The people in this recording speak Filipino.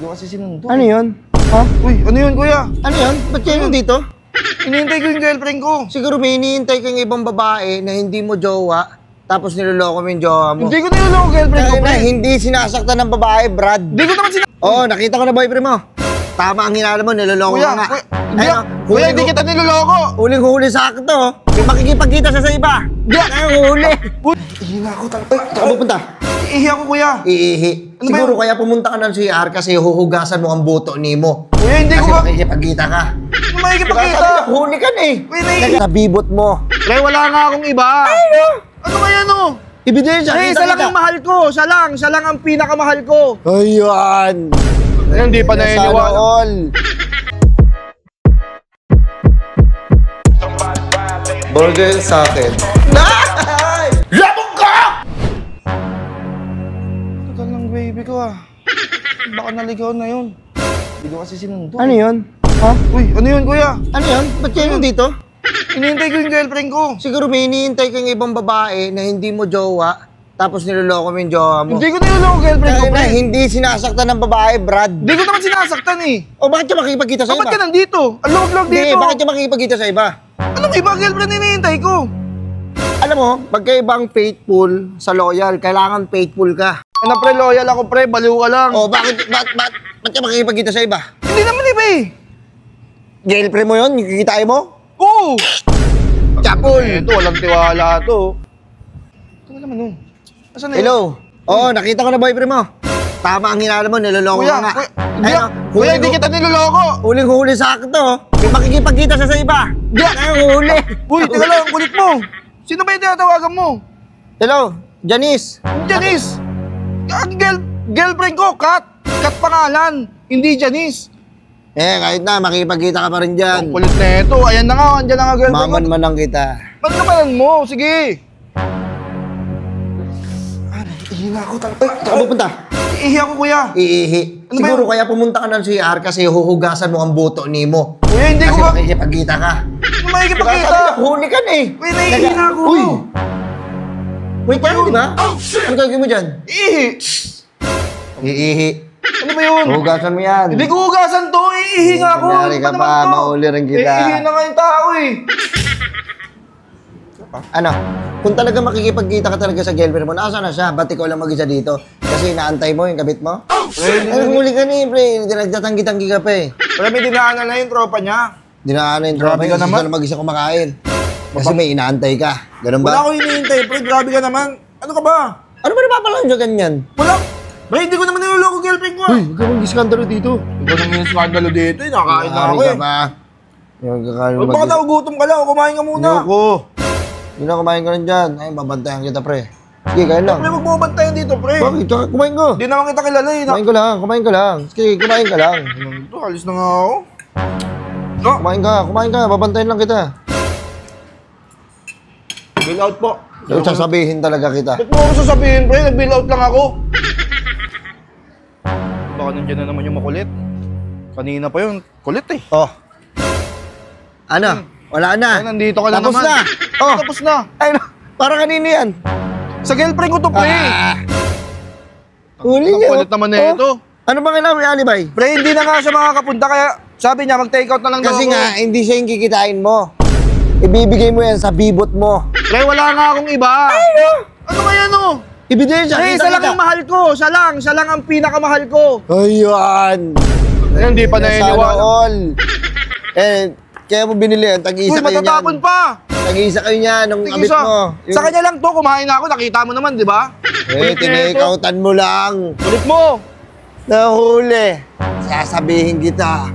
Hindi ko kasi sinundo. Ano yun? Ha? Uy, ano yun, kuya? Ano yun? Ba't kayo dito? Hinihintay ko yung girlfriend ko. Siguro may hinihintay kang ibang babae na hindi mo jowa, tapos niloloko mo yung jowa mo. Hindi ko niloloko girlfriend ko, pre. Hindi sinasaktan ng babae, Brad. Hindi ko naman sinasaktan. Oo, nakita ko na boyfriend mo. Tama ang hinala mo, niloloko Kuya, ka nga. kuya, hindi kita niloloko. Huling-huli sa akin to. May makikipagkita sa iba. Hindi, huli. Uy, ihi na ako talaga. Saan pupunta? Iihi ako, kuya. Iihi. Ano Siguro kaya pumunta ka ng CR kasi huhugasan mo ang buto ni mo. Kuya, hindi Kasi ko ba... makikipagkita ka. Ano makikipagkita? Huli ka na eh. Kuya, naiihi. Nabibot mo. Pre, wala nga akong iba. Ano kaya no? Ebidensya, Eh, isa lang ang mahal ko. Siya lang ang pinakamahal ko. Ayun. Ayun, hindi pa naniniwala. all. Burger sa akin. Labog ka! Tagal ng baby ko ah. Baka naligaw na yun. Hindi ko kasi sinundo. Ano yun? Ha? Uy, ano yun, kuya? Ano yun? Ba't kayo dito? Hinihintay ko yung girlfriend ko. Siguro may hinihintay kang ibang babae na hindi mo jowa, tapos niloloko mo yung jowa mo. Hindi ko niloloko girlfriend ko, pre. Hindi sinasaktan ng babae, Brad. Hindi ko naman sinasaktan eh. O bakit siya makikipagkita sa Ba't iba? ka nandito? Ang log-log Hindi, dito. bakit siya makikipagkita sa iba? Anong iba girlfriend hinihintay ko? Alam mo, pagkaibang faithful sa loyal, kailangan faithful ka. Ano pre, loyal ako pre, baliw ka lang. O bakit siya makikipagkita sa iba? Hindi naman iba eh. Girlfriend mo yun? Yung kikitain mo? Oo. Chapol! Ito, walang tiwala to. Ito naman nun. Asan na yun? Hello? Oo, nakita ko na boyfriend mo. Tama ang hinala mo, niloloko Kuya, ka nga. kuya, hindi kita niloloko. Huling-huli sa akin to. May makikipagkita sa iba. Di, huli. Uy, teka lang, ang kulit mo. Sino ba yung tinatawagan mo? Hello, Janice. Janice. Girlfriend ko, Kat. Kat pangalan, hindi Janice. Kahit na, makikipagkita ka pa rin dyan. Ang kulit na ito. Ayan na nga, andyan na nga girlfriend ko. Maman-manang kita. Ba't naman mo? Sige. Ihi na ako talaga. Saan pupunta? Iihi ako, kuya. Iihi. Ano ba Siguro yun? kaya pumunta ka ng CR kasi huhugasan mo ang buto ni mo. Kuya, hindi Kasi ko ba... makikipagkita ka. Ano makikipagkita? Huli ka na eh. Kuya, naiihi na ako. Uy! Wait, paano di ba? Ano gagawin mo dyan? Iihi. Iihi. Ano ba yun? Hugasan mo yan. Hindi ko hugasan to. Iihi nga ako. Kunyari Ano ka ba pa, naman to? mauli rin kita. Iihi na nga yung tao eh. Ano? Kung talaga makikipagkita ka talaga sa girlfriend mo, nasaan na siya? Ba't ikaw lang mag-isa dito? Kasi inaantay mo yung kabit mo? Ay, huli ka na eh, pre. Nagtatanggi-tanggi ka pa eh. Pero may dinaanan na yung tropa niya. Dinaanan yung Grabe tropa ka yun, naman. isa lang mag-isa kumakain. Kasi may inaantay ka. Ganun Wala ba? ko hinihintay, pre. Grabe ka naman. Ano ka ba? Ano ba napapalang siya ganyan? Wala. Pre, hindi ko naman niloloko girlfriend ko ah. Huwag ka mag-iskandalo dito. Ikaw naman yung skandalo dito eh. Nakakain na ako eh. Yung kakain mo Baka nagugutom ka lang. Kumain ka muna. Ayoko. Hindi na kumain ka rin dyan. Ay, babantayan kita, pre. Sige, kain lang. Pre, magbubantayan dito, pre. Bakit? Kumain ko. Hindi naman kita kilala eh. Kumain ko lang, kumain ka lang. Sige, kumain ka lang. Ito, alis na nga ako. No? Kumain ka. Babantayan lang kita. Bill out po. Yung sasabihin talaga kita. Ba't mo ako sasabihin, pre? Nag-bill out lang ako. Baka nandiyan na naman yung makulit. Kanina pa yun. Kulit eh. Oh. Ano? Wala na. Ay, nandito ka na Tapos naman. na. Oh. Tapos na. Ay, para kanina yan. Sa girlfriend ko to, pre. Huli Ang niyo. kulit naman na ito. Ano ba kailangan may alibay? Pre, hindi na nga siya makakapunta kaya sabi niya mag-take out na lang daw Kasi ako. nga, hindi siya yung kikitain mo. Ibibigay mo yan sa bibot mo. Pre, wala nga akong iba. Ano kaya no? Ebidensya, Pre, isa lang ang mahal ko. Siya lang ang pinakamahal ko. Ayun. Ayun, hindi pa naniniwala. all. Kaya mo binili yan, Uy, tag-iisa kayo matatapon niyan. pa. Tag-iisa kayo niyan, nung abit mo. Sa kanya lang to, kumain na ako. Nakita mo naman, di ba? Tinekautan mo lang. Kulit mo. Nahuli. Sasabihin kita.